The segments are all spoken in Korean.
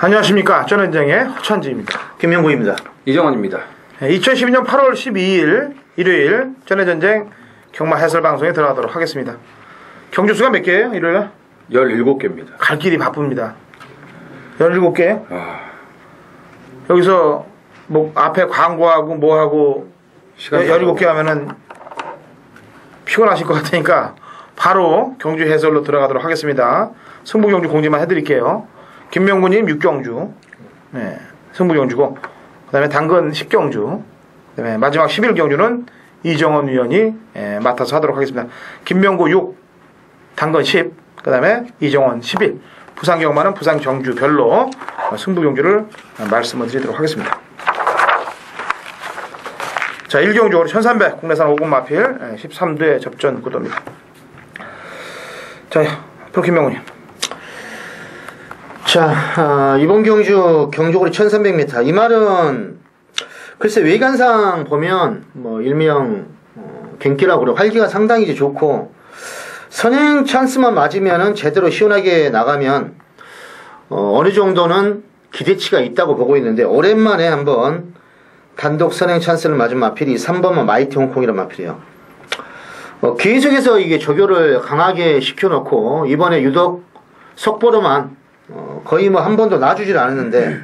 안녕하십니까. 전원장의 허찬지입니다. 김명구입니다. 이정원입니다. 2012년 8월 12일 일요일 전해전쟁 경마 해설방송에 들어가도록 하겠습니다. 경주수가 몇 개예요? 일요일에? 17개입니다. 갈 길이 바쁩니다. 17개? 여기서 뭐 앞에 광고하고 뭐하고 17개 하면은 피곤하실 것 같으니까 바로 경주 해설로 들어가도록 하겠습니다. 승부경주 공지만 해드릴게요. 김명구님 6경주, 네, 승부경주고, 그 다음에 당근 10경주, 그 다음에 마지막 11경주는 이정원 위원이 맡아서 하도록 하겠습니다. 김명구 6, 당근 10, 그 다음에 이정원 11, 부산 경마는 부산 경주 별로 승부경주를 말씀을 드리도록 하겠습니다. 자, 1경주 1300 국내산 5군 마필 13대 접전 구도입니다. 자, 프로 김명훈님. 자, 이번 경주거리 1300m. 이 말은 글쎄 외관상 보면 뭐 일명 갱기라고 그래. 활기가 상당히 좋고 선행 찬스만 맞으면은 제대로 시원하게 나가면 어느 정도는 기대치가 있다고 보고 있는데, 오랜만에 한번 단독 선행 찬스를 맞은 마필이 3번만 마이티 홍콩이라는 마필이에요. 계속해서 이게 조교를 강하게 시켜놓고 이번에 유독 속보로만 거의 뭐 한 번도 놔주질 않았는데,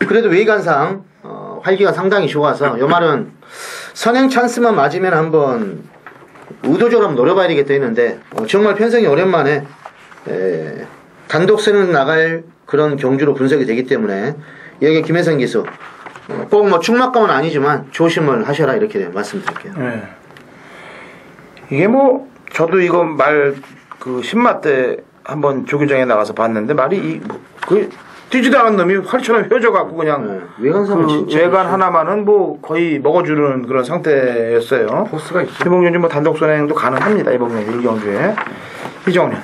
그래도 외관상 활기가 상당히 좋아서 이 말은 선행 찬스만 맞으면 한번 의도적으로 한번 노려봐야 되겠다 했는데, 정말 편성이 오랜만에 단독 선행 나갈 그런 경주로 분석이 되기 때문에 여기 김혜성 기수 꼭 뭐 충막감은 아니지만 조심을 하셔라 이렇게 말씀드릴게요. 네. 이게 뭐 저도 이거 말 그 신마 때 한번 조교장에 나가서 봤는데 말이 그 뛰지도 않은 놈이 활처럼 휘어져갖고 그냥 외관상은 진짜 외관 하나만은 뭐 거의 먹어주는 그런 상태였어요. 포스가 있죠. 이번 경주 뭐 단독 선행도 가능합니다. 이번 경주 1경주에 이정훈.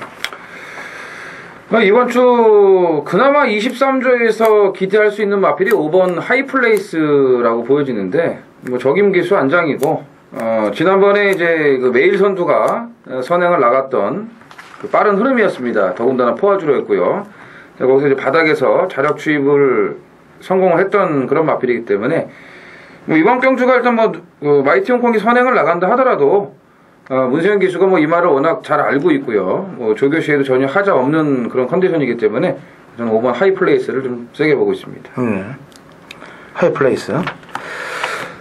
이번 주 그나마 23조에서 기대할 수 있는 마필이 5번 하이플레이스라고 보여지는데, 뭐 적임기수 안장이고, 지난번에 이제 그 메일 선두가 선행을 나갔던 그 빠른 흐름이었습니다. 더군다나 포화주로였고요. 거기서 이제 바닥에서 자력 추입을 성공을 했던 그런 마필이기 때문에, 뭐 이번 경주가 일단 뭐 마이티 홍콩이 선행을 나간다 하더라도 문세현 기수가 뭐 이 말을 워낙 잘 알고 있고요. 뭐 조교시에도 전혀 하자 없는 그런 컨디션이기 때문에 저는 5번 하이플레이스를 좀 세게 보고 있습니다. 하이플레이스.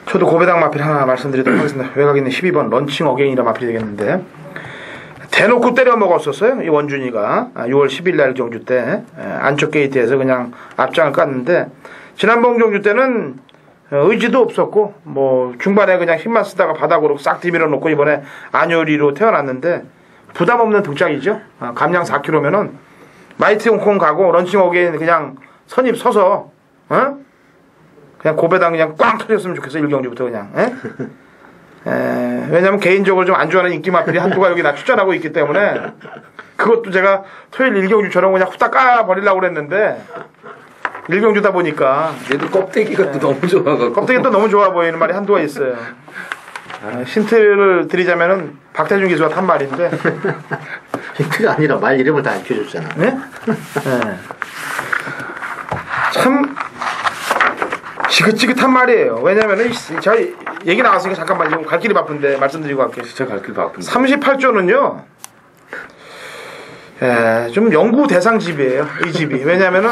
저도 고배당 마필 하나 말씀드리도록 하겠습니다. 외곽에 있는 12번 런칭 어게인이라 마필이 되겠는데, 대놓고 때려 먹었었어요. 이 원준이가 6월 10일 날 경주 때 안쪽 게이트에서 그냥 앞장을 깠는데, 지난번 경주 때는 의지도 없었고 뭐 중반에 그냥 힘만 쓰다가 바닥으로 싹 뒤밀어 놓고 이번에 안효리로 태어났는데 부담 없는 등짝이죠. 감량 4kg면은 마이티 홍콩 가고 런칭 어게인 그냥 선입 서서 그냥 고배당 그냥 꽝 터졌으면 좋겠어. 1경주부터 그냥. 왜냐면 개인적으로 좀 안 좋아하는 인기 마필이 한두가 여기 나 추천하고 있기 때문에, 그것도 제가 토요일 1경주처럼 그냥 후딱 까버리려고 그랬는데 1경주다 보니까 얘도 껍데기가 또 너무 좋아가지고, 껍데기가 또 너무 좋아 보이는 말이 한두가 있어요. 힌트를 드리자면은 박태준 기수가 탄 말인데. 힌트가 아니라 말 이름을 다 알려줬잖아. 네? 네. 참 지긋지긋한 말이에요. 왜냐면은 저 얘기 나왔으니까 잠깐만요. 갈 길이 바쁜데 말씀드리고 갈게요. 진짜 갈 길 바쁜데. 38조는요 좀 연구 대상집이에요. 이 집이. 왜냐면은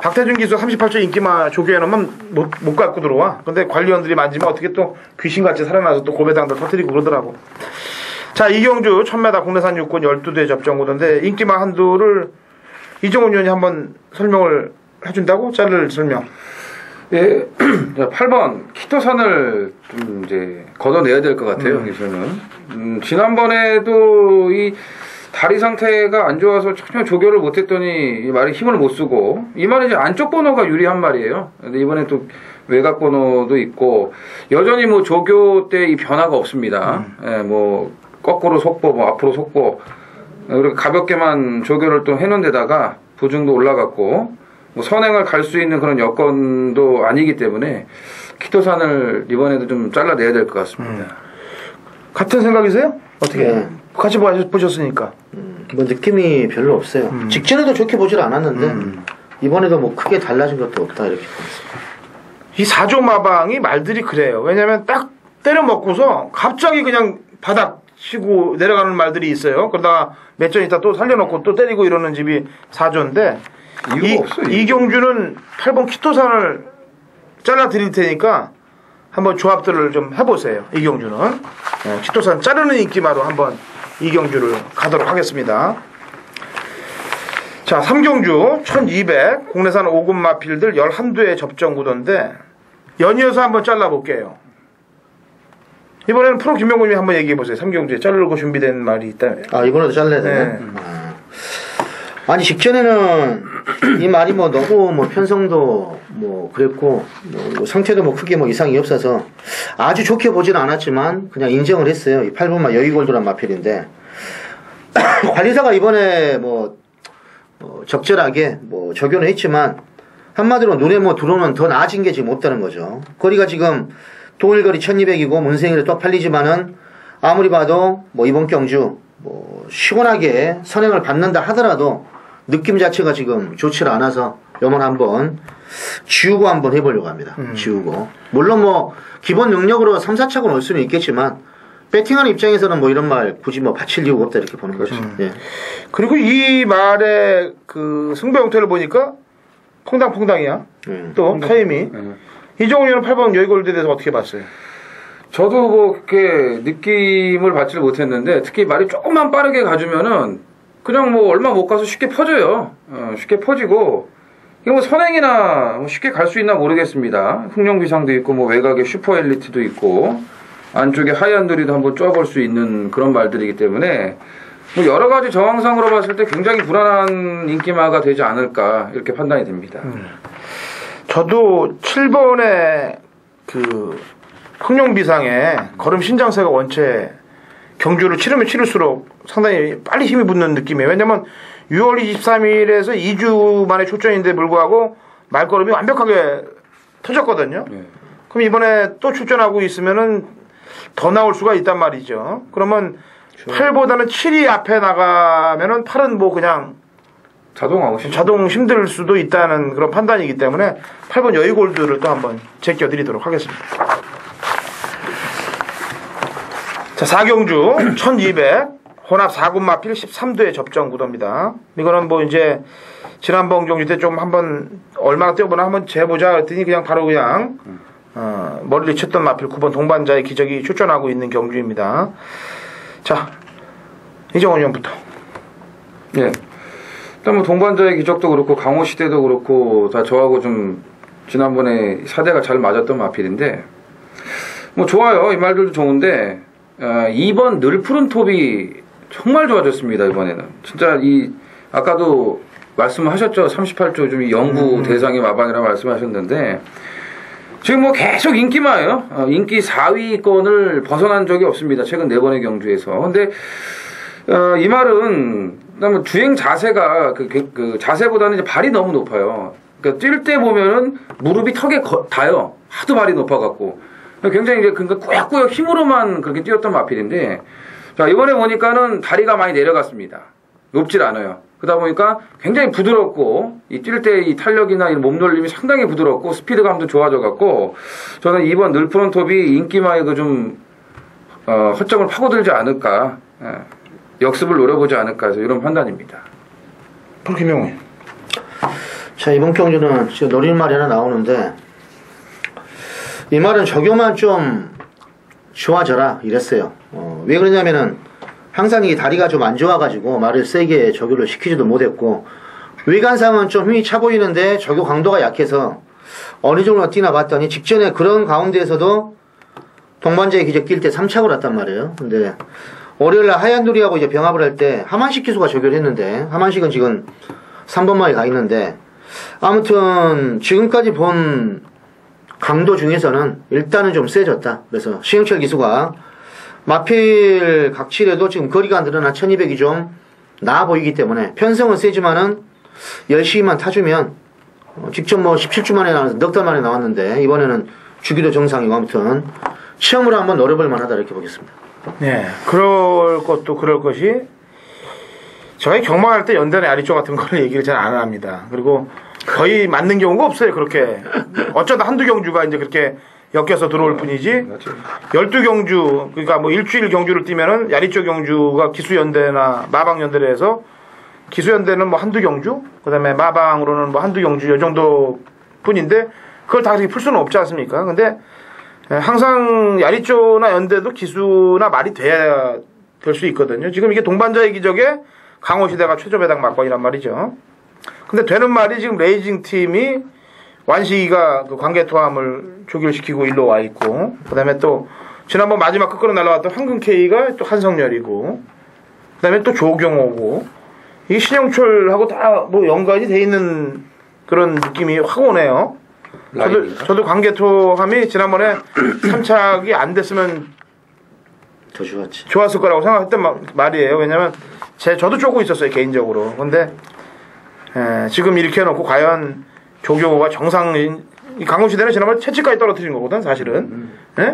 박태준 기수 38조 인기마 조교에는 못 갖고 들어와. 근데 관리원들이 만지면 어떻게 또 귀신같이 살아나서 또 고배당도 터뜨리고 그러더라고. 자, 이경주 1000m 국내산 육군 12대 접전구도인데, 인기마 한두를 이정훈 의원이 한번 설명을 해준다고? 자를 설명. 예, 8번 키토산을 좀 이제 걷어내야 될 것 같아요. 기수는 지난번에도 이 다리 상태가 안 좋아서 전혀 조교를 못했더니 이 말에 힘을 못 쓰고, 이 말은 이제 안쪽 번호가 유리한 말이에요. 근데 이번에 또 외곽 번호도 있고, 여전히 뭐 조교 때 이 변화가 없습니다. 예, 뭐 거꾸로 속보, 뭐 앞으로 속보, 그리고 가볍게만 조교를 또 해놓은 데다가 부중도 올라갔고, 뭐 선행을 갈 수 있는 그런 여건도 아니기 때문에 키토산을 이번에도 좀 잘라내야 될 것 같습니다. 같은 생각이세요? 어떻게? 같이 보셨으니까. 뭐 느낌이 별로 없어요. 직전에도 좋게 보질 않았는데 이번에도 뭐 크게 달라진 것도 없다 이렇게 보겠습니다. 이 사조마방이 말들이 그래요. 왜냐면 딱 때려 먹고서 갑자기 그냥 바닥 치고 내려가는 말들이 있어요. 그러다가 몇 전 있다 또 살려놓고 또 때리고 이러는 집이 사조인데 이유가 없어. 이경주는 8번 키토산을 잘라 드릴 테니까 한번 조합들을 좀 해보세요. 이경주는 키토산 자르는 인기마로 한번 이경주를 가도록 하겠습니다. 자, 3경주 1200 국내산 5급 마필들 11두의 접종 구도인데 연이어서 한번 잘라볼게요. 이번에는 프로 김명훈님이 한번 얘기해보세요. 3경주에 자르고 준비된 말이 있다면. 아, 이번에도 잘라야 되네. 네. 아니, 직전에는 이 말이 뭐 너무 뭐 편성도 뭐 그랬고, 뭐 상태도 뭐 크게 뭐 이상이 없어서 아주 좋게 보지는 않았지만 그냥 인정을 했어요. 이 8번마 여의골드란 마필인데. 관리사가 이번에 적절하게 뭐 적용을 했지만 한마디로 눈에 뭐 들어오면 더 나아진 게 지금 없다는 거죠. 거리가 지금 동일거리 1200이고 문생일에 또 팔리지만은 아무리 봐도 뭐 이번 경주 뭐 시원하게 선행을 받는다 하더라도 느낌 자체가 지금 좋지 않아서 요번 한번 지우고 한번 해보려고 합니다. 지우고. 물론 뭐 기본 능력으로 3, 4차고 올 수는 있겠지만 배팅하는 입장에서는 뭐 이런 말 굳이 뭐 바칠 이유가 없다 이렇게 보는 거죠. 예. 그리고 이 말의 그 승부 형태를 보니까 퐁당퐁당이야. 또 타임이. 이정훈이는 8번 여의골드에 대해서 어떻게 봤어요? 저도 뭐 그렇게 느낌을 받지를 못했는데 특히 말이 조금만 빠르게 가주면은 그냥 뭐 얼마 못 가서 쉽게 퍼져요. 쉽게 퍼지고 이거 뭐 선행이나 뭐 쉽게 갈 수 있나 모르겠습니다. 흥룡비상도 있고 뭐 외곽에 슈퍼엘리트도 있고 안쪽에 하얀두리도 한번 쪼아볼 수 있는 그런 말들이기 때문에 뭐 여러 가지 정황상으로 봤을 때 굉장히 불안한 인기마가 되지 않을까 이렇게 판단이 됩니다. 저도 7번의 그 흥룡비상에 걸음 신장세가 원체 경주를 치르면 치를수록 상당히 빨리 힘이 붙는 느낌이에요. 왜냐면 6월 23일에서 2주 만에 출전인데 불구하고 말걸음이 완벽하게 터졌거든요. 그럼 이번에 또 출전하고 있으면은 더 나올 수가 있단 말이죠. 그러면 8보다는 7이 앞에 나가면은 8은 뭐 그냥 자동 힘들 수도 있다는 그런 판단이기 때문에 8번 여의골드를 또 한번 제껴드리도록 하겠습니다. 자, 4경주 1200 혼합 4군 마필 13도의 접종 구도입니다. 이거는 뭐 이제 지난번 경주 때 좀 한번 얼마나 뛰어보나 한번 재보자 했더니 그냥 바로 그냥 머리를 쳤던 마필 9번 동반자의 기적이 출전하고 있는 경주입니다. 자, 이정훈 형부터. 예. 일단 뭐 동반자의 기적도 그렇고 강호시대도 그렇고 다 저하고 좀 지난번에 사대가 잘 맞았던 마필인데 뭐 좋아요. 이 말들도 좋은데 2번 늘푸른 톱이 정말 좋아졌습니다. 이번에는 진짜 이 아까도 말씀하셨죠. 38조 좀 연구 대상의 마방이라고 말씀하셨는데 지금 뭐 계속 인기마예요. 인기 4위권을 벗어난 적이 없습니다. 최근 4번의 경주에서. 근데 이 말은 그다음에 주행 자세가 그 자세보다는 이제 발이 너무 높아요. 그러니까 뛸 때 보면은 무릎이 턱에 닿아요. 하도 발이 높아갖고 굉장히 이제 그러니까 꾸역꾸역 힘으로만 그렇게 뛰었던 마필인데 자 이번에 보니까는 다리가 많이 내려갔습니다. 높질 않아요. 그러다 보니까 굉장히 부드럽고 이 뛸 때 이 탄력이나 이 몸놀림이 상당히 부드럽고 스피드감도 좋아져갖고 저는 이번 늘푸른 톱이 인기마에 그 좀 허점을 파고들지 않을까. 역습을 노려보지 않을까 해서 이런 판단입니다. 김영훈. 자, 이번 경주는 지금 노릴 말이 하나 나오는데 이 말은 적용만 좀 좋아져라 이랬어요. 왜 그러냐면은 항상 이 다리가 좀 안 좋아가지고 말을 세게 적용을 시키지도 못했고 외관상은 좀 힘이 차 보이는데 적용 강도가 약해서 어느 정도 뛰나 봤더니 직전에 그런 가운데에서도 동반자의 기적 뛸 때 3착을 왔단 말이에요. 근데 월요일날 하얀두리하고 이제 병합을 할 때 하만식 기수가 적용을 했는데 하만식은 지금 3번마에 가 있는데 아무튼 지금까지 본 강도 중에서는 일단은 좀 세졌다. 그래서 시영철 기수가 마필 각칠에도 지금 거리가 늘어나 1200이 좀 나아 보이기 때문에 편성은 세지만은 열심히만 타주면 직접 뭐 17주 만에 나와서 넉 달 만에 나왔는데 이번에는 주기도 정상이고 아무튼 시험으로 한번 노려볼 만하다 이렇게 보겠습니다. 네, 그럴 것도 그럴 것이 저희 경마할 때 연단의 아리조 같은 거를 얘기를 잘 안 합니다. 그리고 거의 맞는 경우가 없어요. 그렇게 어쩌다 한두 경주가 이제 그렇게 엮여서 들어올 뿐이지. 맞죠. 12경주 그러니까 뭐 일주일 경주를 뛰면은 야리쪽 경주가 기수연대나 마방연대를 해서 기수연대는 뭐 한두 경주, 그다음에 마방으로는 뭐 한두 경주 이 정도 뿐인데 그걸 다 그렇게 풀 수는 없지 않습니까? 근데 항상 야리조나 연대도 기수나 말이 돼야 될 수 있거든요. 지금 이게 동반자의 기적에 강호시대가 최저배당 막권이란 말이죠. 근데 되는 말이 지금 레이징 팀이 완식이가 그 관계토함을 조결시키고 일로 와 있고, 그다음에 또 지난번 마지막 끝으로 날아왔던 황금K가 또 한성열이고, 그다음에 또 조경호고, 이 신영철하고 다 뭐 연관이 돼 있는 그런 느낌이 확 오네요. 저도 관계토함이 지난번에 3착이 안 됐으면 더 좋았지. 좋았을 거라고 생각했던 말이에요. 왜냐면 저도 쪼고 있었어요 개인적으로. 근데 지금 이렇게 해놓고 과연 조경호가 정상인 강호시대는 지난번에 채찍까지 떨어뜨린 거거든 사실은.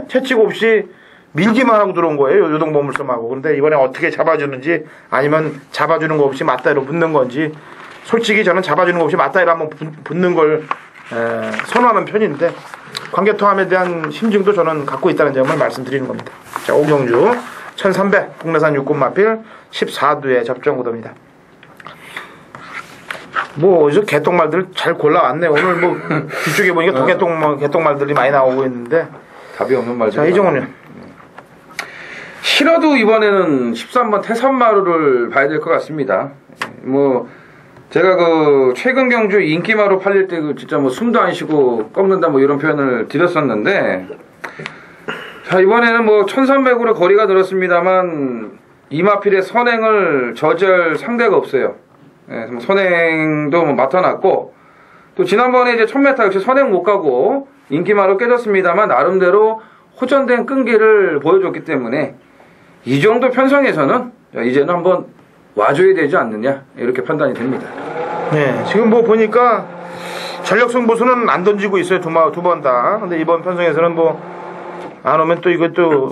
채찍 없이 밀기만 하고 들어온 거예요. 요동보물섬하고. 그런데 이번에 어떻게 잡아주는지 아니면 잡아주는 거 없이 맞다이로 붙는 건지, 솔직히 저는 잡아주는 거 없이 맞다이로 한번 붙는 걸 선호하는 편인데 관계토함에 대한 심증도 저는 갖고 있다는 점을 말씀드리는 겁니다. 자, 오경주 1300 국내산 육군 마필 14두의 접종구도입니다. 뭐 어디서 개똥말들 잘 골라왔네. 오늘 뭐 뒤쪽에 보니까 개똥말들이 많이 나오고 있는데 답이 없는 말들. 자, 이정훈이요. 싫어도 이번에는 13번 태산마루를 봐야 될 것 같습니다. 뭐 제가 그 최근 경주 인기마루 팔릴 때 그 진짜 뭐 숨도 안 쉬고 꺾는다 뭐 이런 표현을 드렸었는데, 자 이번에는 뭐 1300으로 거리가 늘었습니다만 이마필의 선행을 저지할 상대가 없어요. 예, 선행도 뭐 맡아놨고, 또 지난번에 이제 1000m 역시 선행 못 가고 인기마루 깨졌습니다만 나름대로 호전된 끈기를 보여줬기 때문에 이 정도 편성에서는 이제는 한번 와줘야 되지 않느냐 이렇게 판단이 됩니다. 네, 지금 뭐 보니까 전력 승부수는 안 던지고 있어요. 두 번 다. 근데 이번 편성에서는 뭐 안 오면 또 이것도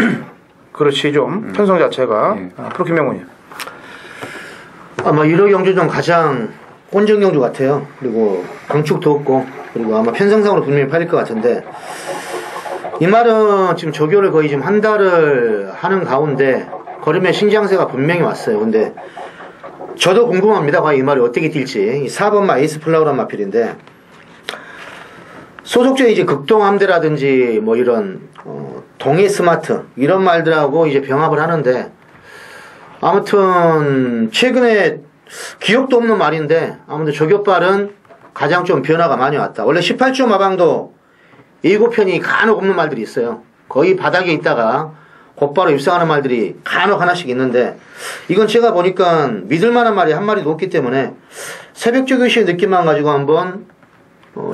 그렇지 좀 편성 자체가. 프로 김명훈이요. 아마 1호 경주 중 가장 혼전 경주 같아요. 그리고 강축도 없고, 그리고 아마 편성상으로 분명히 팔릴 것 같은데, 이 말은 지금 조교를 거의 지금 한 달을 하는 가운데 걸음의 신장세가 분명히 왔어요. 근데 저도 궁금합니다. 과연 이 말이 어떻게 뛸지. 4번마 에이스 플라우란 마필인데, 소속주에 이제 극동함대라든지 뭐 이런 동해 스마트 이런 말들하고 이제 병합을 하는데, 아무튼 최근에 기억도 없는 말인데 아무튼 조교빨은 가장 좀 변화가 많이 왔다. 원래 18주 마방도 예고편이 간혹 없는 말들이 있어요. 거의 바닥에 있다가 곧바로 입상하는 말들이 간혹 하나씩 있는데, 이건 제가 보니까 믿을만한 말이 한 마리도 없기 때문에 새벽조교시의 느낌만 가지고 한번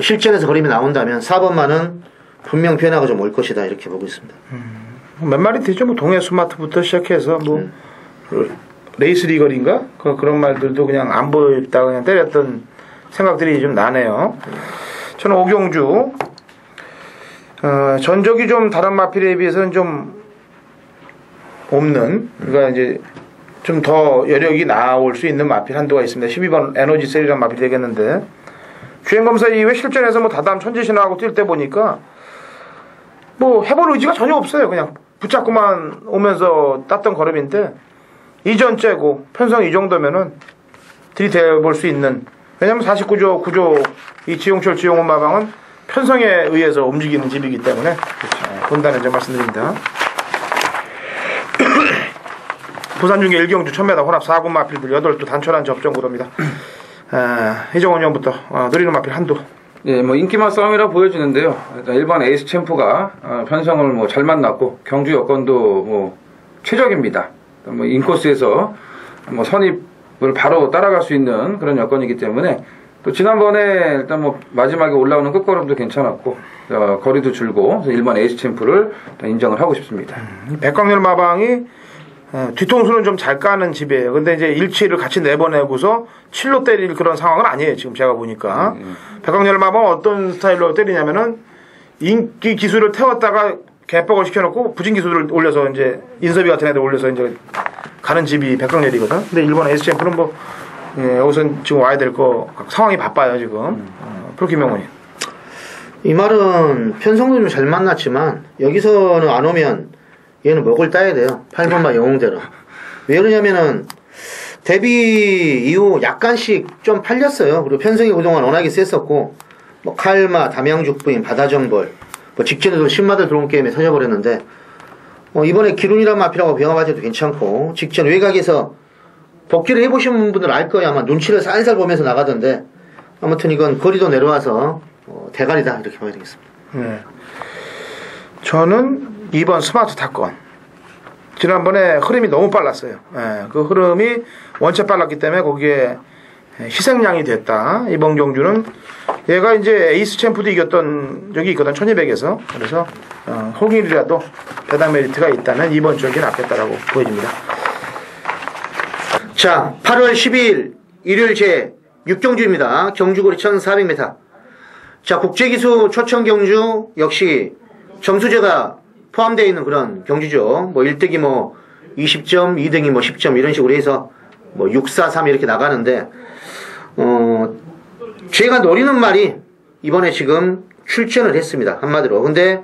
실전에서 그림이 나온다면 4번만은 분명 변화가 좀 올 것이다 이렇게 보고 있습니다. 몇 마리 되죠. 뭐 동해 스마트부터 시작해서 뭐 레이스 리걸인가 그런 말들도 그냥 안 보였다 그냥 때렸던 생각들이 좀 나네요. 저는 오경주 전적이 좀 다른 마필에 비해서는 좀 없는, 그러니까 이제 좀 더 여력이 나올 수 있는 마필 한도가 있습니다. 12번 에너지 셀이라는 마필이 되겠는데, 주행검사 이후에 실전에서 뭐 다담 천지신하고 뛸 때 보니까 뭐 해볼 의지가 전혀 없어요. 그냥 붙잡고만 오면서 땄던 걸음인데, 이전째고 편성 이 정도면은 들이대볼 수 있는, 왜냐면 49조 9조 이 지용철 지용훈 마방은 편성에 의해서 움직이는 집이기 때문에 본다는 점 말씀드립니다. 부산 중에 1경주 1000m 혼합 4군 마필들 8도 단촐한 접종 구도입니다. 이정원 형부터 누리는 마필 한도. 예, 뭐 인기만 싸움이라 보여지는데요. 일단 일반 에이스 챔프가 편성을 뭐 잘 만났고 경주 여건도 뭐 최적입니다. 뭐 인코스에서 뭐 선입을 바로 따라갈 수 있는 그런 여건이기 때문에, 또 지난번에 일단 뭐 마지막에 올라오는 끝걸음도 괜찮았고 거리도 줄고, 그래서 일반 에이스 챔프를 인정을 하고 싶습니다. 백광열 마방이 뒤통수는 좀 잘 까는 집이에요. 근데 이제 일치를 같이 내보내고서 7로 때릴 그런 상황은 아니에요. 지금 제가 보니까. 백광열 마방은 어떤 스타일로 때리냐면은 인기 기술을 태웠다가 개뻑을 시켜놓고 부진 기술을 올려서 이제 인섭이 같은 애들 올려서 이제 가는 집이 백광열이거든. 근데 일본 에이스 챔프는 뭐 우선 지금 와야 될 거 상황이 바빠요 지금. 프로 김명훈이. 이 말은 편성도 좀 잘 만났지만 여기서는 안 오면 얘는 목을 따야 돼요. 8번마 영웅대로. 왜 그러냐면은 데뷔 이후 약간씩 좀 팔렸어요. 그리고 편성이 그동안 워낙에 셌었고 뭐 칼마, 담양죽부인, 바다정벌 뭐 직전에도 신마들 들어온 게임에 터져버렸는데 이번에 기룬이란 마피라고 병합하셔도 괜찮고 직전 외곽에서 복귀를 해보신 분들 알 거예요. 아마 눈치를 살살 보면서 나가던데 아무튼 이건 거리도 내려와서 대가리다 이렇게 봐야 되겠습니다. 네. 저는 2번 스마트 탑건. 지난번에 흐름이 너무 빨랐어요. 예, 그 흐름이 원체 빨랐기 때문에 거기에 희생양이 됐다. 이번 경주는 얘가 이제 에이스 챔프도 이겼던 적이 있거든 1200에서. 그래서 혹일이라도 배당 메리트가 있다면 이번 쪽이 낫겠다라고 보여집니다. 자, 8월 12일 일요일 제 6경주입니다. 경주거리 1400m. 자, 국제기수 초청 경주 역시 점수제가 포함되어 있는 그런 경주죠. 뭐 1등이 뭐 20점, 2등이 뭐 10점 이런 식으로 해서 뭐 6, 4, 3 이렇게 나가는데 제가 노리는 말이 이번에 지금 출전을 했습니다. 한마디로. 근데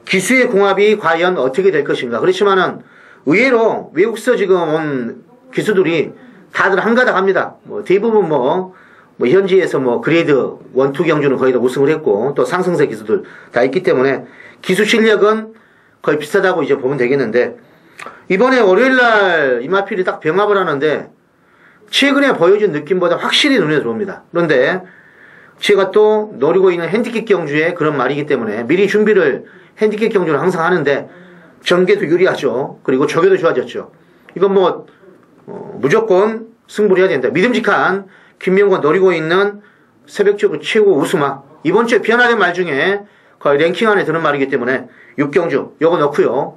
기수의 공합이 과연 어떻게 될 것인가. 그렇지만은 의외로 외국서 지금 온 기수들이 다들 한가닥 합니다. 뭐 대부분 뭐 현지에서 뭐 그레이드 1, 2 경주는 거의 다 우승을 했고 또 상승세 기수들 다 있기 때문에 기수 실력은 거의 비슷하다고 이제 보면 되겠는데 이번에 월요일날 이마필이 딱 병합을 하는데 최근에 보여준 느낌보다 확실히 눈에 들어옵니다. 그런데 제가 또 노리고 있는 핸디캡 경주의 그런 말이기 때문에 미리 준비를 핸디캡 경주를 항상 하는데 전개도 유리하죠. 그리고 조개도 좋아졌죠. 이건 뭐 무조건 승부를 해야 된다. 믿음직한 김명곤 노리고 있는 새벽적으로 최고 우승마. 이번 주에 변화된 말 중에 거의 랭킹 안에 드는 말이기 때문에 6경주 요거 넣고요.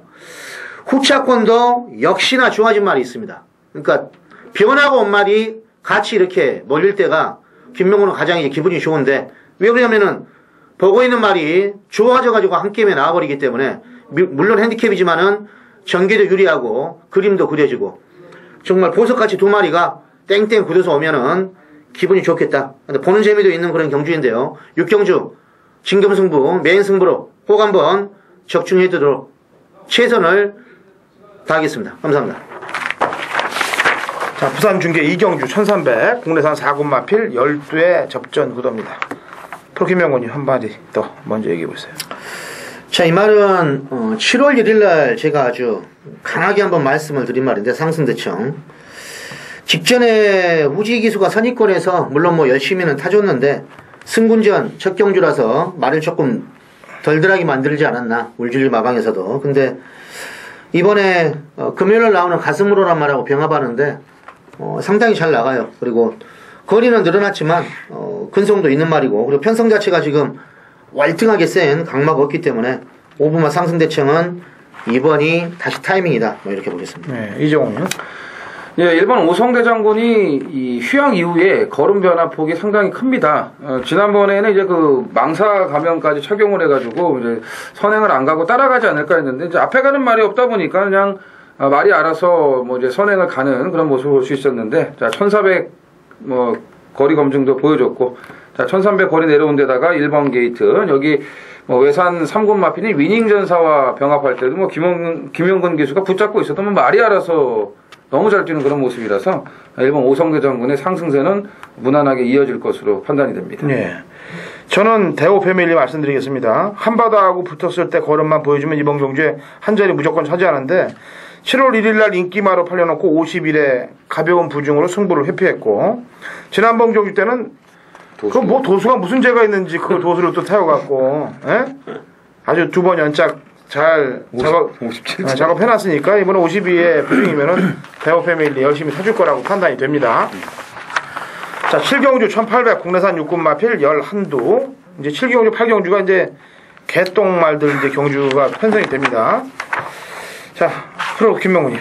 후차권도 역시나 좋아진 말이 있습니다. 그러니까 변화가 온 말이 같이 이렇게 몰릴 때가 김명곤은 가장 이제 기분이 좋은데 왜 그러냐면은 보고 있는 말이 좋아져가지고 한 게임에 나와버리기 때문에 물론 핸디캡이지만은 전개도 유리하고 그림도 그려지고 정말 보석같이 두 마리가 땡땡 굳어서 오면은 기분이 좋겠다. 근데 보는 재미도 있는 그런 경주인데요. 6경주 진검승부 메인 승부로 꼭 한번 적중해두도록 최선을 다하겠습니다. 감사합니다. 자, 부산 중계 이경주 1300 국내산 4군 마필 12회 접전 구도입니다. 프로 김명훈이 한마디 더 먼저 얘기해 보세요. 자, 이 말은 7월 1일날 제가 아주 강하게 한번 말씀을 드린 말인데 상승대청 직전에 후지 기수가 선입권에서 물론 뭐 열심히는 타줬는데 승군전 첫 경주라서 말을 조금 덜덜하게 만들지 않았나 울진리 마방에서도. 근데 이번에 금요일날 나오는 가슴으로란 말하고 병합하는데 상당히 잘 나가요. 그리고 거리는 늘어났지만 근성도 있는 말이고 그리고 편성 자체가 지금 월등하게 센 강마가 없기 때문에 오브마 상승대청은 이번이 다시 타이밍이다. 뭐 이렇게 보겠습니다. 네, 이정훈이요. 예, 일본 오성대 장군이 이 휴양 이후에 걸음 변화 폭이 상당히 큽니다. 지난번에는 이제 그 망사 가면까지 착용을 해가지고 이제 선행을 안 가고 따라가지 않을까 했는데 이제 앞에 가는 말이 없다 보니까 그냥 말이 알아서 뭐 이제 선행을 가는 그런 모습을 볼 수 있었는데 자 1400 뭐 거리 검증도 보여줬고 자 1300 거리 내려온 데다가 1번 게이트 여기 뭐 외산 3군 마필이 위닝전사와 병합할 때도 뭐 김영근 기수가 붙잡고 있어도 뭐 말이 알아서 너무 잘 뛰는 그런 모습이라서 일본 오성대 장군의 상승세는 무난하게 이어질 것으로 판단이 됩니다. 네. 저는 대호 패밀리 말씀드리겠습니다. 한바다하고 붙었을 때 걸음만 보여주면 이번 경주에 한 자리 무조건 차지하는데 7월 1일날 인기마로 팔려놓고 50일에 가벼운 부중으로 승부를 회피했고 지난번 경주 때는 그 뭐 도수가 무슨 죄가 있는지 그 도수를 또 태워갖고 아주 두 번 연짝 잘 작업해놨으니까 이번에 52에 부중이면은 대호 패밀리 열심히 사줄 거라고 판단이 됩니다. 자 7경주 1800 국내산 육군 마필 11두 이제 7경주 8경주가 이제 개똥말들 이제 경주가 편성이 됩니다. 자 프로 김명훈이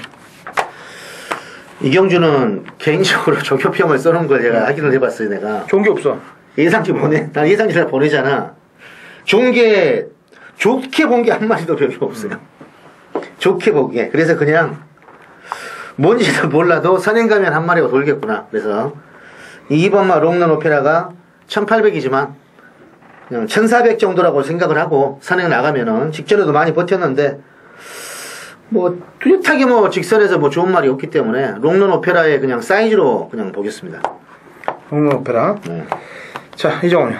이 경주는 개인적으로 조교평을 써놓은 걸 제가 확인을 해봤어요. 내가 좋은 게 없어. 예상치 난 예상치 잘 보내잖아. 좋은 게 좋게 본 게 한 마리도 별로 없어요. 좋게 보기에. 그래서 그냥 뭔지도 몰라도 선행 가면 한 마리가 돌겠구나. 그래서 2번마 롱런 오페라가 1800이지만 그냥 1400 정도라고 생각을 하고 선행 나가면은 직전에도 많이 버텼는데 뭐 뚜렷하게 뭐 직선에서 뭐 좋은 말이 없기 때문에 롱런 오페라의 그냥 사이즈로 그냥 보겠습니다. 롱런 오페라. 자, 이정훈이요.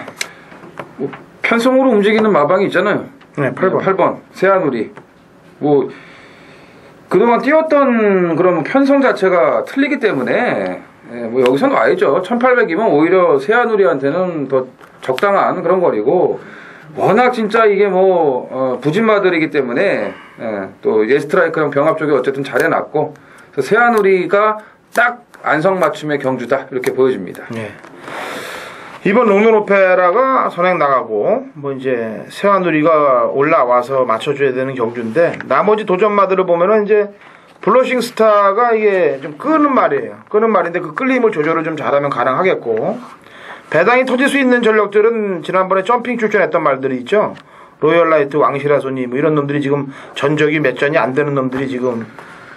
뭐 편성으로 움직이는 마방이 있잖아요. 네, 8번. 8번 세아누리. 뭐 그동안 뛰었던 그런 편성 자체가 틀리기 때문에 뭐 여기서는 와야죠. 1800이면 오히려 세아누리한테는 더 적당한 그런 거리고 워낙 진짜 이게 뭐 부진마들이기 때문에 또 예스트라이크랑 병합 쪽에 어쨌든 잘 해놨고 그래서 세아누리가 딱 안성맞춤의 경주다 이렇게 보여집니다. 네. 이번 롱런 오페라가 선행 나가고 뭐 이제 세아누리가 올라와서 맞춰줘야 되는 경주인데 나머지 도전마들을 보면은 이제 블러싱 스타가 이게 좀 끄는 말이에요. 끄는 말인데 그 끌림을 조절을 좀 잘하면 가능하겠고 배당이 터질 수 있는 전력들은 지난번에 점핑 출전했던 말들이 있죠. 로열라이트, 왕시라소니 뭐 이런 놈들이 지금 전적이 몇 전이 안 되는 놈들이 지금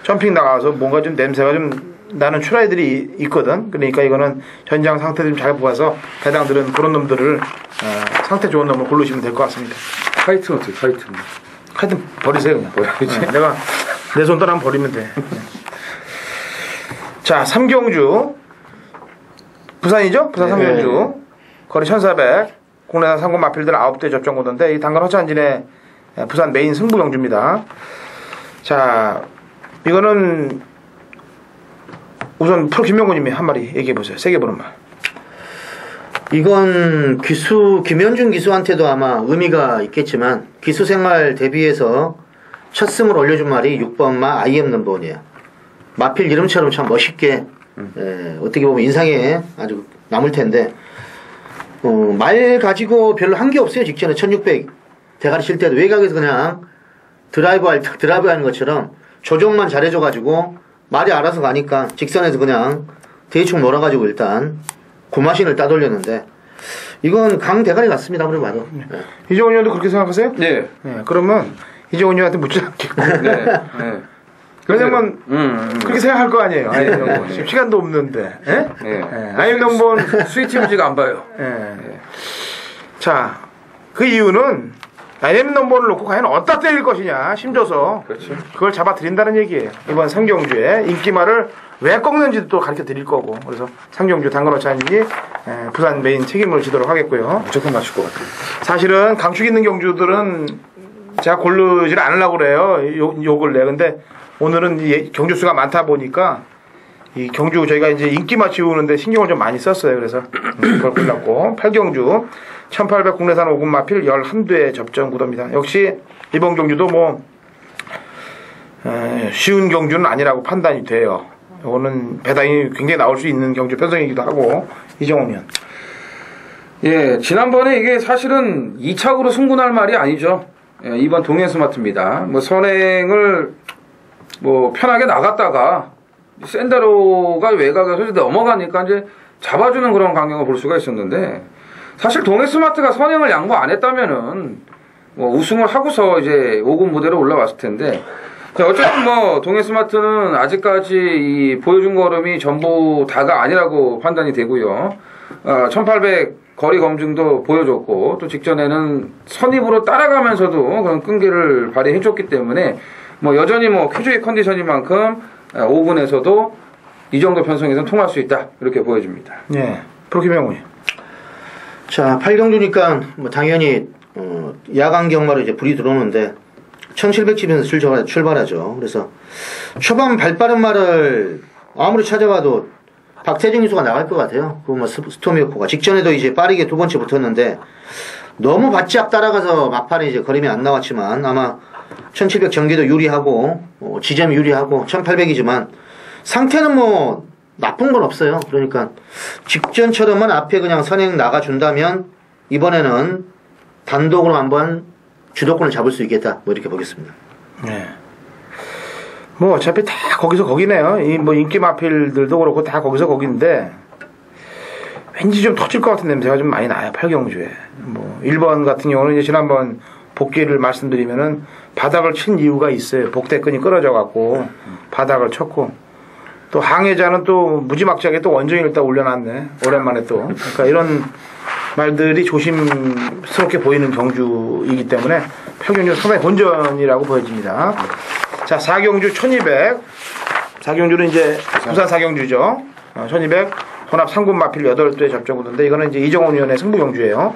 점핑 나가서 뭔가 좀 냄새가 좀 나는 출하이들이 있거든. 그러니까 이거는 현장 상태 좀 잘 보아서 배당들은 그런 놈들을 상태 좋은 놈을 고르시면 될 것 같습니다. 화이트는 어떻게 화이트는? 하여튼 버리세요 그냥. 버려야지. 내가 내 손 떠나면 버리면 돼. 자, 3경주 부산이죠? 부산 3경주 거리 1400 국내산 상금 마필들 9대 접전 구도인데 이 당근 허찬진의 부산 메인 승부 경주입니다. 자, 이거는 우선 프로 김명구님이 한 마리 얘기해 보세요. 세게 보는 말. 이건 기수 김현준 기수한테도 아마 의미가 있겠지만 기수 생활 대비해서 첫 승을 올려준 말이 6번 마 IM 넘버원이에요. 마필 이름처럼 참 멋있게 어떻게 보면 인상에 아주 남을 텐데 말 가지고 별로 한 게 없어요. 직전에 1600 대가리 칠 때도 외곽에서 그냥 드라이브 하는 것처럼 조정만 잘해줘가지고 말이 알아서 가니까 직선에서 그냥 대충 몰아가지고 일단 구마신을 따돌렸는데 이건 강 대가리 같습니다. 아무리 봐도. 이정훈 의원도 그렇게 생각하세요? 네. 그러면 이정훈 의원한테 묻지 않겠고. 네. 왜냐면 그렇게 생각할 거 아니에요. 아이엠 넘버원. 지금 시간도 없는데. 아이엠 넘버원 스위트 뮤직 안 봐요. 자, 그 이유는 아이엠 넘버원을 놓고 과연 어디다 때릴 것이냐 심줘서 그렇죠. 그걸 잡아드린다는 얘기예요. 이번 상경주에 인기말을 왜 꺾는지도 또 가르쳐 드릴 거고. 그래서 상경주 당근어차인지 부산 메인 책임을 지도록 하겠고요. 무조건 맞출 것 같아요. 사실은 강축 있는 경주들은 제가 고르질 않으려고 그래요. 욕을 내. 근데 오늘은 경주 수가 많다 보니까 이 경주 저희가 이제 인기만 지우는데 신경을 좀 많이 썼어요. 그래서 그걸 골랐고 8경주 1800 국내산 5군 마필 11대 접전 구도입니다. 역시 이번 경주도 뭐 쉬운 경주는 아니라고 판단이 돼요. 이거는 배당이 굉장히 나올 수 있는 경주 편성이기도 하고. 이정훈 의원. 예, 지난번에 이게 사실은 2착으로 승분할 말이 아니죠. 예, 이번 동해스마트입니다. 뭐 선행을 뭐 편하게 나갔다가 샌다로가 외곽에서 넘어가니까 이제 잡아주는 그런 광경을 볼 수가 있었는데 사실 동해스마트가 선행을 양보 안 했다면은 뭐 우승을 하고서 이제 5군 무대로 올라왔을 텐데 어쨌든 뭐 동해스마트는 아직까지 이 보여준 걸음이 전부 다가 아니라고 판단이 되고요. 1800 거리 검증도 보여줬고 또 직전에는 선입으로 따라가면서도 그런 끈기를 발휘해줬기 때문에 뭐 여전히 뭐 쾌주의 컨디션인 만큼 5군에서도 이 정도 편성에서는 통할 수 있다 이렇게 보여집니다. 네, 프로 김영훈이. 자, 8경주니까 뭐 당연히 야간 경마로 이제 불이 들어오는데 1700집에서 출발하죠. 그래서 초반 발빠른 말을 아무리 찾아봐도 박태정 기수가 나갈 것 같아요. 그 뭐 스토미오코가 직전에도 이제 빠르게 두 번째 붙었는데 너무 바짝 따라가서 막판에 이제 거림이 안 나왔지만 아마 1700 전개도 유리하고 지점이 유리하고 1800이지만 상태는 뭐 나쁜 건 없어요. 그러니까 직전처럼만 앞에 그냥 선행 나가준다면 이번에는 단독으로 한번 주도권을 잡을 수 있겠다. 뭐 이렇게 보겠습니다. 네. 뭐 어차피 다 거기서 거기네요. 이 뭐 인기 마필들도 그렇고 다 거기서 거긴데 왠지 좀 터질 것 같은 냄새가 좀 많이 나요. 8경주에. 뭐 1번 같은 경우는 이제 지난번 복귀를 말씀드리면은 바닥을 친 이유가 있어요. 복대끈이 끊어져 갖고 바닥을 쳤고 또 항해자는 또 무지막지하게 또 원정을 딱 올려놨네. 오랜만에 또. 그러니까 이런 말들이 조심스럽게 보이는 경주이기 때문에 평균적으로 상당히 본전이라고 보여집니다. 자, 4경주 1200. 4경주는 이제 부산 4경주죠. 1200 혼합 3군 마필 8대 접종구인데 이거는 이제 이정원 위원의 승부 경주예요.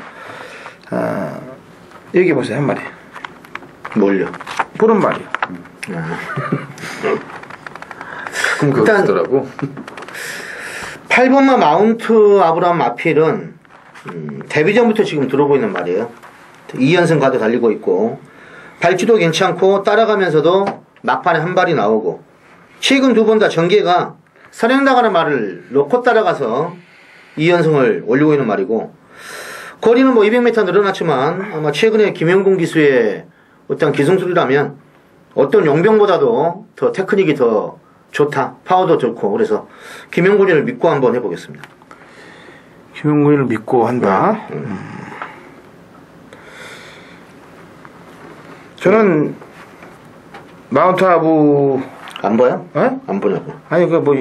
얘기해 보세요, 한 마디. 뭘요? 푸른 말이요. 그럼 일단 그렇더라고. 8번마 마운트 아브라함 마필은 데뷔 전부터 지금 들어오고 있는 말이에요. 2연승 가도 달리고 있고 발주도 괜찮고 따라가면서도 막판에 한 발이 나오고 최근 두 번 다 전개가 선행나가는 말을 놓고 따라가서 2연승을 올리고 있는 말이고 거리는 뭐 200m 늘어났지만 아마 최근에 김영곤 기수의 어떤 기승술이라면 어떤 용병보다도 더 테크닉이 더 좋다. 파워도 좋고 그래서 김영곤이를 믿고 한번 해보겠습니다. 김용근을 믿고 한다. 저는 마운트 아부 안 보여? 에? 안 보냐고. 아니 그 뭐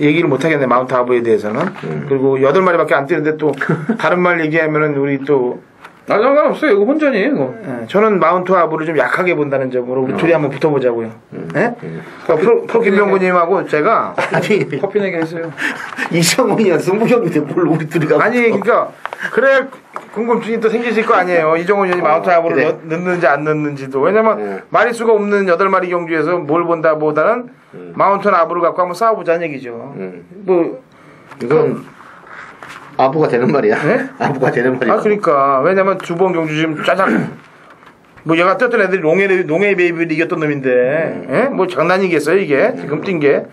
얘기를 못 하겠네 마운트 아부에 대해서는. 그리고 8마리밖에 안 뛰는데 또 다른 말 얘기하면은 우리 또 상관없어요. 이거 혼전이에요. 이거. 저는 마운트 아부를 좀 약하게 본다는 점으로 우리 둘이 한번 붙어보자고요. 예? 그러니까 프로 김병구님하고 제가 아니 커피 내게 했어요. 이정훈이야 승부경인데 뭘 우리 둘이 가. 아니 그러니까 그래 궁금증이 또 생기실 거 아니에요. 이정훈 의원이 마운트 아부를 그래. 넣는지 안 넣는지도. 왜냐면 마리수가 없는 8마리 경주에서 뭘 본다 보다는 마운트 아부를 갖고 한번 싸워보자는 얘기죠. 뭐 이건 아부가 되는 말이야. 네? 아부가 되는 말이야. 아 그러니까 왜냐면 두 번 경주 지금 짜장 뭐 얘가 떴던 애들이 농해 베이비를 이겼던 놈인데 예? 뭐 장난이겠어요 이게 지금 뛴 게.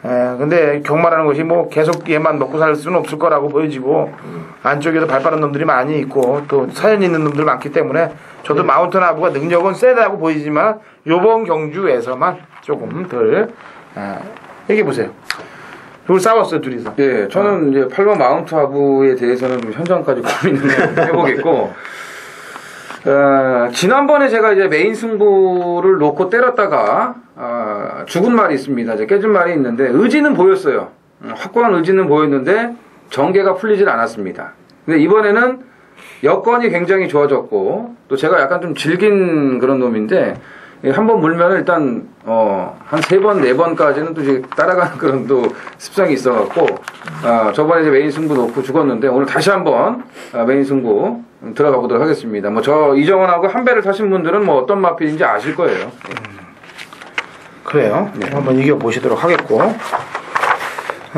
근데 경마라는 것이 뭐 계속 얘만 먹고 살 수는 없을 거라고 보여지고 안쪽에도 발 빠른 놈들이 많이 있고 또 사연 있는 놈들 많기 때문에 저도 마운틴 아부가 능력은 세다고 보이지만 요번 경주에서만 조금 덜 얘기해 보세요. 그걸 싸웠어요 둘이서. 예, 저는 이제 8번 마운트 아부에 대해서는 좀 현장까지 고민을 해보겠고, 지난번에 제가 이제 메인 승부를 놓고 때렸다가, 죽은 말이 있습니다. 이제 깨진 말이 있는데, 의지는 보였어요. 확고한 의지는 보였는데, 전개가 풀리질 않았습니다. 근데 이번에는 여건이 굉장히 좋아졌고, 또 제가 약간 좀 질긴 그런 놈인데, 한번 물면 일단 한 3번, 4번까지는 또 이제 따라가는 그런 또 습성이 있어갖고 저번에 이제 메인 승부 놓고 죽었는데 오늘 다시 한번 메인 승부 들어가 보도록 하겠습니다. 뭐 저 이정원하고 한 배를 타신 분들은 뭐 어떤 마필인지 아실 거예요. 그래요. 한번 이겨 보시도록 하겠고,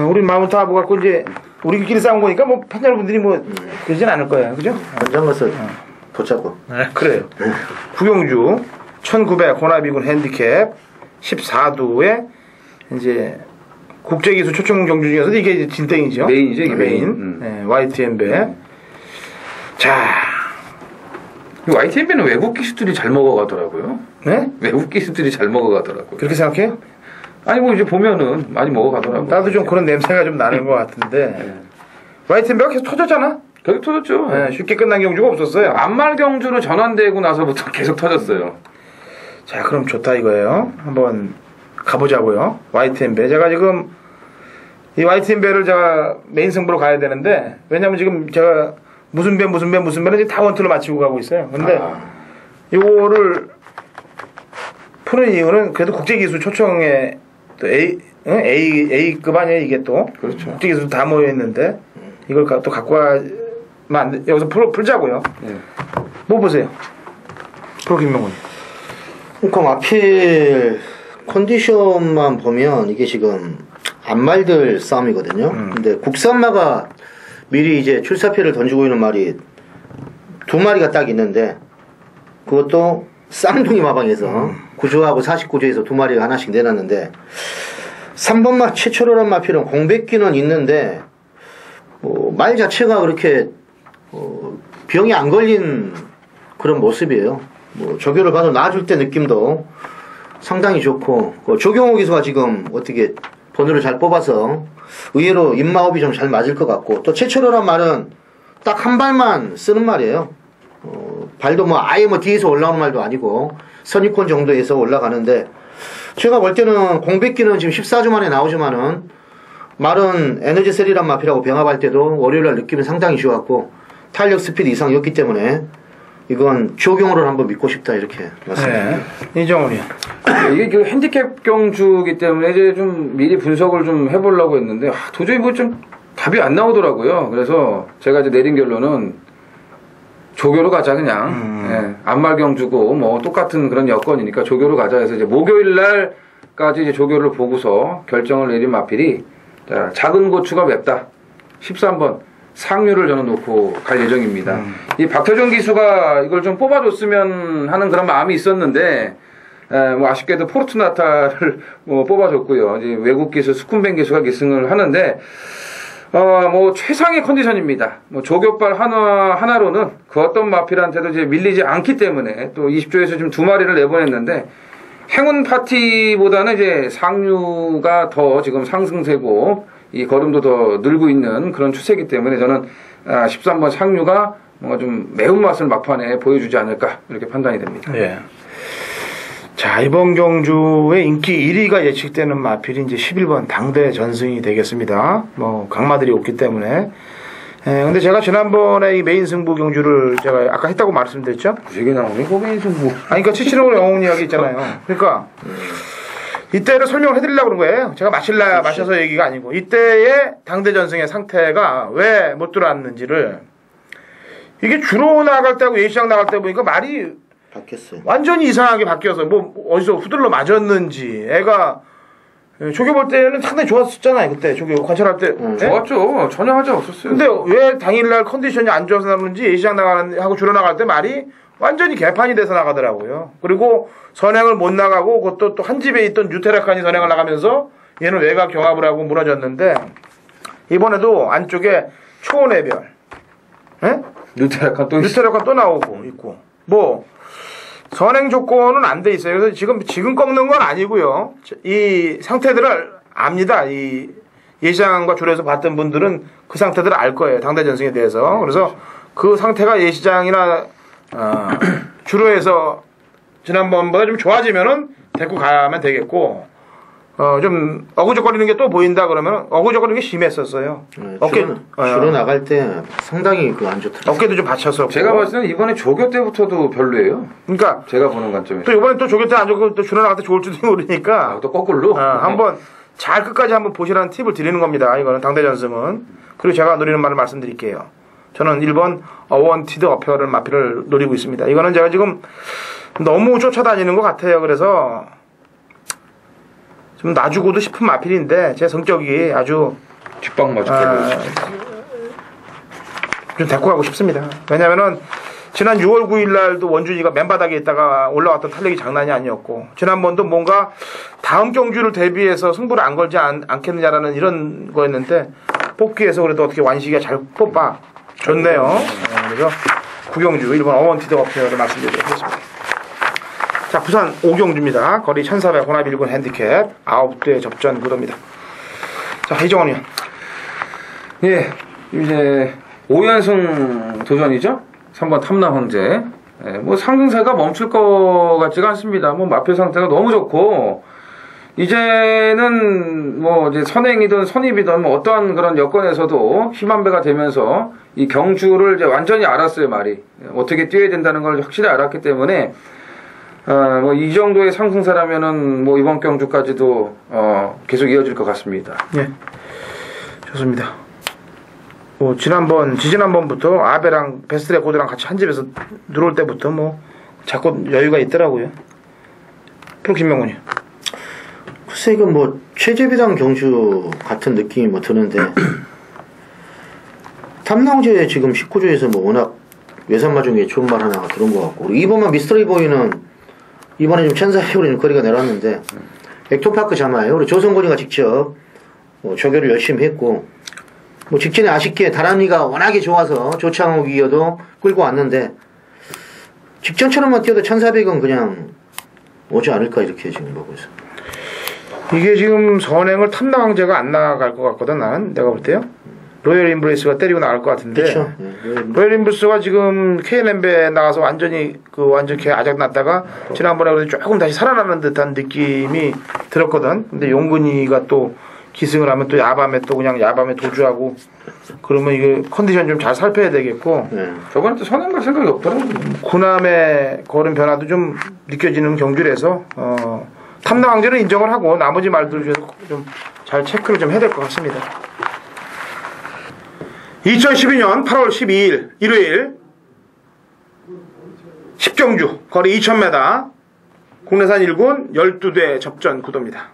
우리 마운트 아부 갖고 이제 우리끼리 싸운 거니까 뭐 팬 여러분들이 뭐 그러진 않을 거예요, 그죠? 현장 가서 도착고. 그래요. 구경주 1900 혼합이군 핸디캡 14두에 이제 국제기수 초청 경주 중에서 이게 이제 진땡이죠. 메인이죠, 이게 메인. 네, YTM배. 자, YTM배는 외국 기수들이 잘 먹어가더라고요. 네? 외국 기수들이 잘 먹어가더라고요. 그렇게 생각해요? 아니 뭐 이제 보면은 많이 먹어가더라고요. 나도 좀 그런 냄새가 좀 나는 것 같은데. YTM배가 계속 터졌잖아. 계속 터졌죠. 네, 쉽게 끝난 경주가 없었어요. 안말 경주로 전환되고 나서부터 계속 터졌어요. 자, 그럼 좋다 이거예요. 한번 가보자고요. YTM배. 제가 지금 이 YTM배를 제가 메인 승부로 가야 되는데, 왜냐면 지금 제가 무슨 배는 지금 다 원투로 맞추고 가고 있어요. 근데 요거를 푸는 이유는 그래도 국제기술 초청에 또 A급 아니에요 이게 또. 그렇죠. 국제기술 다 모여있는데 이걸 또 갖고 가면 안 돼. 여기서 풀자고요. 네. 뭐 보세요. 프로 김명훈. 그러니까 마필 컨디션만 보면 이게 지금 안말들 싸움이거든요. 근데 국산마가 미리 이제 출사표를 던지고 있는 말이 2마리가 딱 있는데 그것도 쌍둥이 마방에서 구조하고 49조에서 2마리가 하나씩 내놨는데 3번마 최초로란 마필은 공백기는 있는데 말 자체가 그렇게 병이 안 걸린 그런 모습이에요. 뭐 조교를 봐도 놔줄 때 느낌도 상당히 좋고 조경호 기수가 지금 어떻게 번호를 잘 뽑아서 의외로 입마업이 좀 잘 맞을 것 같고 또 최초로란 말은 딱 한 발만 쓰는 말이에요. 발도 뭐 아예 뭐 뒤에서 올라오는 말도 아니고 선입권 정도에서 올라가는데 제가 볼 때는 공백기는 지금 14주 만에 나오지만은 말은 에너지셀이란 마필하고 병합할 때도 월요일날 느낌이 상당히 좋았고 탄력 스피드 이상이었기 때문에 이건 조경호를 한번 믿고 싶다 이렇게 말씀드립니다. 네. 이정훈이. 이게 그 핸디캡 경주기 때문에 이제 좀 미리 분석을 좀 해보려고 했는데 도저히 뭐 좀 답이 안 나오더라고요. 그래서 제가 이제 내린 결론은 조교로 가자 그냥. 예, 안말 경주고 뭐 똑같은 그런 여건이니까 조교로 가자 해서 이제 목요일 날까지 이제 조교를 보고서 결정을 내린 마필이 자, 작은 고추가 맵다. 13번 상류를 저는 놓고 갈 예정입니다. 이 박태종 기수가 이걸 좀 뽑아줬으면 하는 그런 마음이 있었는데 뭐 아쉽게도 포르투나타를 뭐 뽑아줬고요. 이제 외국 기수 스쿤벤 기수가 기승을 하는데 뭐 최상의 컨디션입니다. 뭐 조교발 하나로는 그 어떤 마필한테도 이제 밀리지 않기 때문에 또 20조에서 지금 2마리를 내보냈는데 행운 파티보다는 이제 상류가 더 지금 상승세고 이 걸음도 더 늘고 있는 그런 추세이기 때문에 저는 13번 상류가 뭔가 좀 매운맛을 막판에 보여주지 않을까 이렇게 판단이 됩니다. 예. 자, 이번 경주의 인기 1위가 예측되는 마필이 이제 11번 당대 전승이 되겠습니다. 뭐 강마들이 없기 때문에. 근데 제가 지난번에 이 메인 승부 경주를 제가 아까 했다고 말씀드렸죠? 이게 나오니 메인 승부. 아니 그러니까 치치노그 영웅 이야기 있잖아요. 그러니까 이때를 설명을 해드리려고 그런 거예요. 제가 마셔서 얘기가 아니고 이때의 당대 전승의 상태가 왜 못 들어왔는지를 이게 주로 나갈 때하고 예시장 나갈 때 보니까 말이 바뀌었어요. 완전히 이상하게 바뀌어서 뭐 어디서 후들러 맞았는지 애가 조교 볼 때는 상당히 좋았었잖아요. 그때 조교 관찰할 때 네? 좋았죠. 전혀 하지 없었어요. 근데 왜 당일날 컨디션이 안 좋아서 나오는지 예시장 나가는 하고 주로 나갈 때 말이 완전히 개판이 돼서 나가더라고요. 그리고 선행을 못 나가고 그것도 또 한 집에 있던 유테라칸이 선행을 나가면서 얘는 외곽 경합을 하고 무너졌는데 이번에도 안쪽에 초원의 별 유테라칸 또 나오고 있고 뭐 선행 조건은 안 돼 있어요. 그래서 지금 꺾는 건 아니고요. 이 상태들을 압니다. 이 예시장과 줄에서 봤던 분들은 그 상태들을 알 거예요. 당대 전승에 대해서. 그래서 그 상태가 예시장이나 주로에서 지난번보다 좀 좋아지면은 데리고 가면 되겠고 좀 어그적거리는 게 또 보인다 그러면 어그적거리는 게 심했었어요. 주로 나갈 때 상당히 그 안 좋더라고요. 어깨도 좀 받쳤었고. 제가 봤을 때는 이번에 조교 때부터도 별로예요. 그러니까 제가 보는 관점에서. 또 이번에 또 조교 때 안 좋고 또 주로 나갈 때 좋을지도 모르니까 또 거꾸로 한번 잘 끝까지 한번 보시라는 팁을 드리는 겁니다. 이거는 당대 전승은. 그리고 제가 노리는 말을 말씀드릴게요. 저는 1번 어원티드 어페어를 마필을 노리고 있습니다. 이거는 제가 지금 너무 쫓아다니는 것 같아요. 그래서 좀 놔주고도 싶은 마필인데 제 성격이 아주 뒷방맞게 좀 데리고 가고 싶습니다. 왜냐면은 지난 6월 9일 날도 원준이가 맨바닥에 있다가 올라왔던 탄력이 장난이 아니었고 지난번도 뭔가 다음 경주를 대비해서 승부를 안 걸지 않겠느냐라는 이런 거였는데 뽑기에서 그래도 어떻게 완식이가 잘 뽑아 줬네요. 그래서 구경주 1번 어원티드 어페어를 말씀드리도록 하겠습니다. 자, 부산 오경주입니다. 거리 1400 혼합 1군 핸디캡 9대 접전 구도입니다. 자, 이정원 의원. 예, 이제 5연승 도전이죠. 3번 탐남 황제. 예, 뭐 상승세가 멈출 것 같지가 않습니다. 뭐 마필 상태가 너무 좋고 이제는 뭐 이제 선행이든 선입이든 뭐 어떠한 그런 여건에서도 힘한배가 되면서 이 경주를 이제 완전히 알았어요. 말이 어떻게 뛰어야 된다는 걸 확실히 알았기 때문에 뭐 이 정도의 상승세라면은 뭐 이번 경주까지도 계속 이어질 것 같습니다. 예, 좋습니다. 뭐 지난번부터 아베랑 베스트 레코드랑 같이 한 집에서 들어올 때부터 뭐 자꾸 여유가 있더라고요. 프로 김명훈이. 글쎄 이건 뭐 최재비당 경주 같은 느낌이 뭐 드는데 탐낭제 지금 19조에서 뭐 워낙 외산마 중에 좋은 말 하나가 들은 것 같고 그리고 이번만 미스터리 보이는 이번에 좀 1400으로 좀 거리가 내려왔는데 엑토파크 자마예요. 그리고 조성곤이가 직접 뭐 조교를 열심히 했고 뭐 직전에 아쉽게 다람이가 워낙에 좋아서 조창욱 이어도 끌고 왔는데 직전처럼만 뛰어도 1400은 그냥 오지 않을까 이렇게 지금 보고 있어. 이게 지금 선행을 탐낭왕제가 안 나갈 것 같거든. 나는 내가 볼 때요. 로열 임브레이스가 때리고 나갈 것 같은데. 그렇죠. 로열 임브레이스가 지금 KLM배 나가서 완전히 완전 개 아작 났다가 지난번에 조금 다시 살아나는 듯한 느낌이 들었거든. 근데 용근이가 또 기승을 하면 또 야밤에 또 그냥 야밤에 도주하고 그러면 이게 컨디션 좀 잘 살펴야 되겠고 저번에 또 선행 갈 생각이 없더라고요. 군함의 걸음 변화도 좀 느껴지는 경주라서 탐나왕제는 인정을 하고 나머지 말들을 좀 잘 체크를 좀 해야 될 것 같습니다. 2012년 8월 12일 일요일 10경주 거리 2000m 국내산 1군 12대 접전 구도입니다.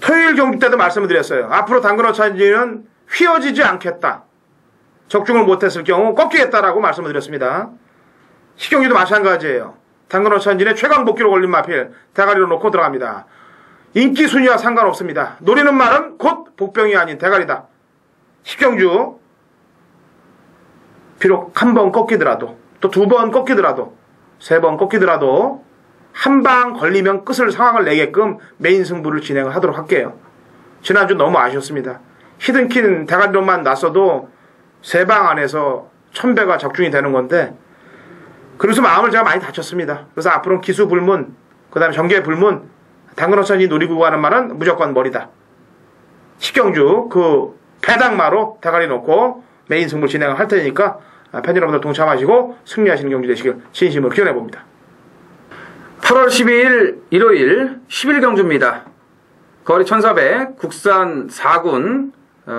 토요일 경주 때도 말씀을 드렸어요. 앞으로 당근어찬지는 휘어지지 않겠다. 적중을 못했을 경우 꺾이겠다라고 말씀을 드렸습니다. 10경주도 마찬가지예요. 당근어찬진의 최강 복귀로 걸린 마필 대가리로 놓고 들어갑니다. 인기 순위와 상관없습니다. 노리는 말은 곧 복병이 아닌 대가리다. 10경주 비록 한 번 꺾이더라도 또 두 번 꺾이더라도 세 번 꺾이더라도 한 방 걸리면 끝을 상황을 내게끔 메인 승부를 진행을 하도록 할게요. 지난주 너무 아쉬웠습니다. 히든킨 대가리로만 났어도 세 방 안에서 1000배가 적중이 되는 건데 그래서 마음을 제가 많이 다쳤습니다. 그래서 앞으로는 기수 불문 그 다음에 전개 불문 당근어찬이 노리고 가는 말은 무조건 머리다. 10경주 그 배당마로 대가리 놓고 메인 승부를 진행을 할 테니까 팬 여러분들 동참하시고 승리하시는 경주 되시길 진심으로 기원해봅니다. 8월 12일 일요일 11경주입니다. 거리 1400 국산 4군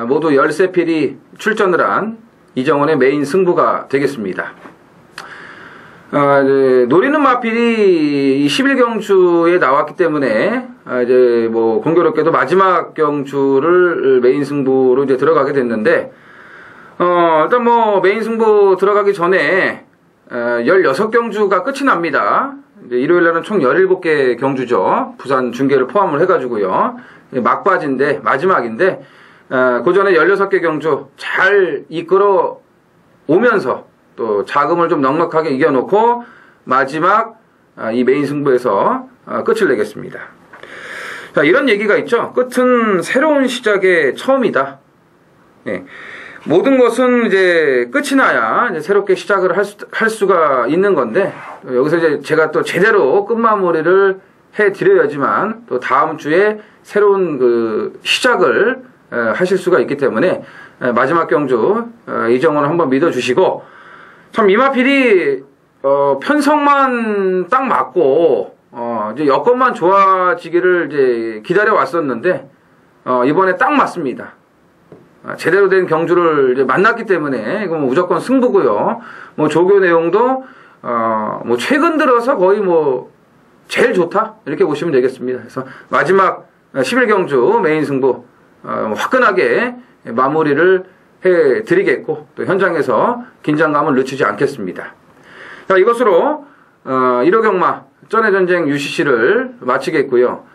모두 13필이 출전을 한 이정원의 메인 승부가 되겠습니다. 노리는 마필이 11경주에 나왔기 때문에 이제 뭐 공교롭게도 마지막 경주를 메인 승부로 이제 들어가게 됐는데 일단 뭐 메인 승부 들어가기 전에 16경주가 끝이 납니다. 이제 일요일날은 총 17개 경주죠. 부산 중계를 포함을 해가지고요. 막바지인데 마지막인데 그 전에 16개 경주 잘 이끌어 오면서 또 자금을 좀 넉넉하게 이겨놓고 마지막 이 메인 승부에서 끝을 내겠습니다. 자, 이런 얘기가 있죠. 끝은 새로운 시작의 처음이다. 예. 모든 것은 이제 끝이 나야 이제 새롭게 시작을 할 수가 있는 건데 여기서 이제 제가 또 제대로 끝마무리를 해드려야지만 또 다음 주에 새로운 그 시작을 하실 수가 있기 때문에 마지막 경주 이정원을 한번 믿어주시고 참 이마필이 편성만 딱 맞고 이제 여건만 좋아지기를 이제 기다려 왔었는데 이번에 딱 맞습니다. 제대로 된 경주를 이제 만났기 때문에 이거 뭐 무조건 승부고요. 뭐 조교 내용도 뭐 최근 들어서 거의 뭐 제일 좋다 이렇게 보시면 되겠습니다. 그래서 마지막 11경주 메인 승부 화끈하게 마무리를 해드리겠고 또 현장에서 긴장감을 늦추지 않겠습니다. 자, 이것으로 1호 경마 전해전쟁 UCC를 마치겠고요.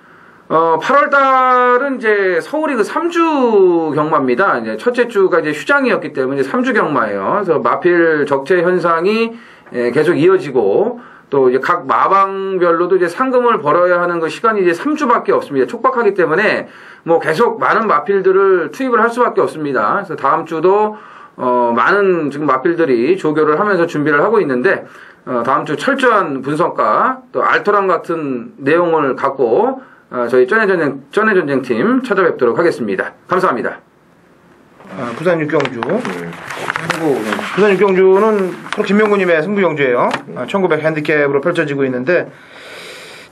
8월달은 이제 서울이 그 3주 경마입니다. 이제 첫째 주가 이제 휴장이었기 때문에 3주 경마예요. 그래서 마필 적체 현상이 계속 이어지고 또 이제 각 마방별로도 이제 상금을 벌어야 하는 그 시간이 이제 3주밖에 없습니다. 촉박하기 때문에 뭐 계속 많은 마필들을 투입을 할 수밖에 없습니다. 그래서 다음 주도 많은 지금 마필들이 조교를 하면서 준비를 하고 있는데 다음 주 철저한 분석과 또 알토란 같은 내용을 갖고 저희 전해전쟁 팀 찾아뵙도록 하겠습니다. 감사합니다. 부산 육경주. 부산 육경주는 김명구님의 승부경주예요. 1900 핸디캡으로 펼쳐지고 있는데,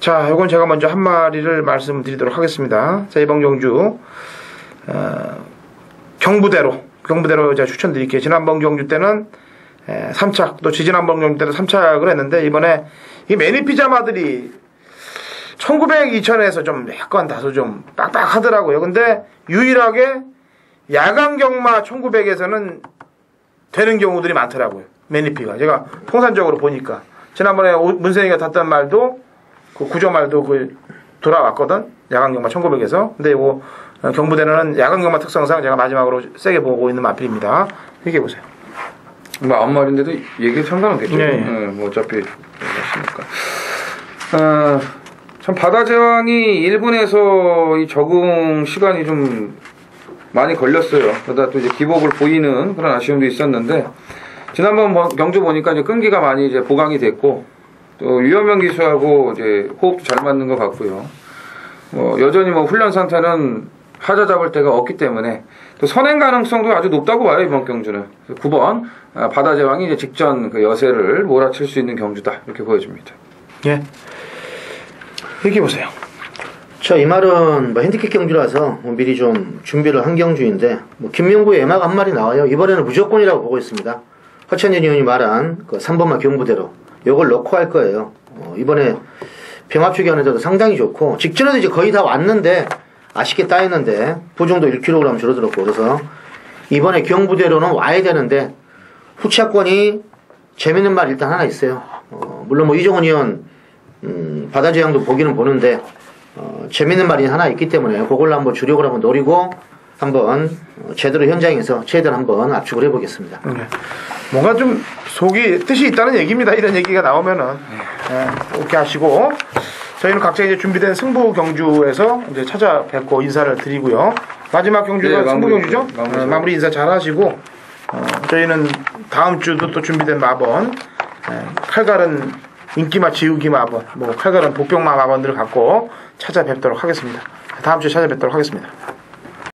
자, 이건 제가 먼저 한 마리를 말씀드리도록 하겠습니다. 자, 이번 경주 경부대로 제가 추천드릴게요. 지난번 경주 때는 3착, 또 지지난번 경주 때도 3착을 했는데 이번에 이 매니피자마들이 1900, 2000에서 좀 약간 다소 좀 빡빡하더라고요. 근데 유일하게 야간 경마 1900에서는 되는 경우들이 많더라고요. 매니피가. 제가 통산적으로 보니까. 지난번에 문세희가 탔던 말도 그 구조 말도 그 돌아왔거든. 야간 경마 1900에서. 근데 이거 경부대는 야간 경마 특성상 제가 마지막으로 세게 보고 있는 마필입니다. 얘기해 보세요. 뭐 아무 말인데도 얘기 상관없겠죠. 네. 뭐 어차피 그렇으니까. 참 바다 제왕이 일본에서 이 적응 시간이 좀 많이 걸렸어요. 그러다 또 이제 기복을 보이는 그런 아쉬움도 있었는데 지난번 경주 보니까 이제 끈기가 많이 이제 보강이 됐고 또 유현명 기수하고 이제 호흡도 잘 맞는 것 같고요. 여전히 뭐 훈련 상태는 하자 잡을 데가 없기 때문에 또 선행 가능성도 아주 높다고 봐요 이번 경주는. 9번 바다제왕이 이제 직전 그 여세를 몰아칠 수 있는 경주다 이렇게 보여집니다. 예. 얘기해 보세요. 자, 이 말은 뭐 핸디캡 경주라서 미리 좀 준비를 한 경주인데 김명구의 애마가 한 마리 나와요. 이번에는 무조건이라고 보고 있습니다. 허찬진 의원이 말한 그 3번마 경부대로 요걸 넣고 할 거예요. 이번에 병합추견에서도 상당히 좋고 직전에도 이제 거의 다 왔는데 아쉽게 따였는데 보정도 1kg 줄어들었고 그래서 이번에 경부대로는 와야 되는데 후차권이 재밌는 말 일단 하나 있어요. 물론 뭐 이종원 의원 바다제왕도 보기는 보는데 재밌는 말이 하나 있기 때문에 그걸로 한번 주력을 한번 노리고 한번 제대로 현장에서 최대한 한번 압축을 해보겠습니다. 네. 뭔가 좀 속이 뜻이 있다는 얘기입니다. 이런 얘기가 나오면은 오케이 하시고 저희는 각자 이제 준비된 승부 경주에서 이제 찾아뵙고 인사를 드리고요. 마지막 경주가 네, 승부 마무리, 경주죠. 마무리 인사 잘 하시고 저희는 다음 주도 또 준비된 마번 칼갈은 인기마 지우기 마번 뭐 칼갈은 복병마 마번들을 갖고 찾아뵙도록 하겠습니다. 다음 주에 찾아뵙도록 하겠습니다.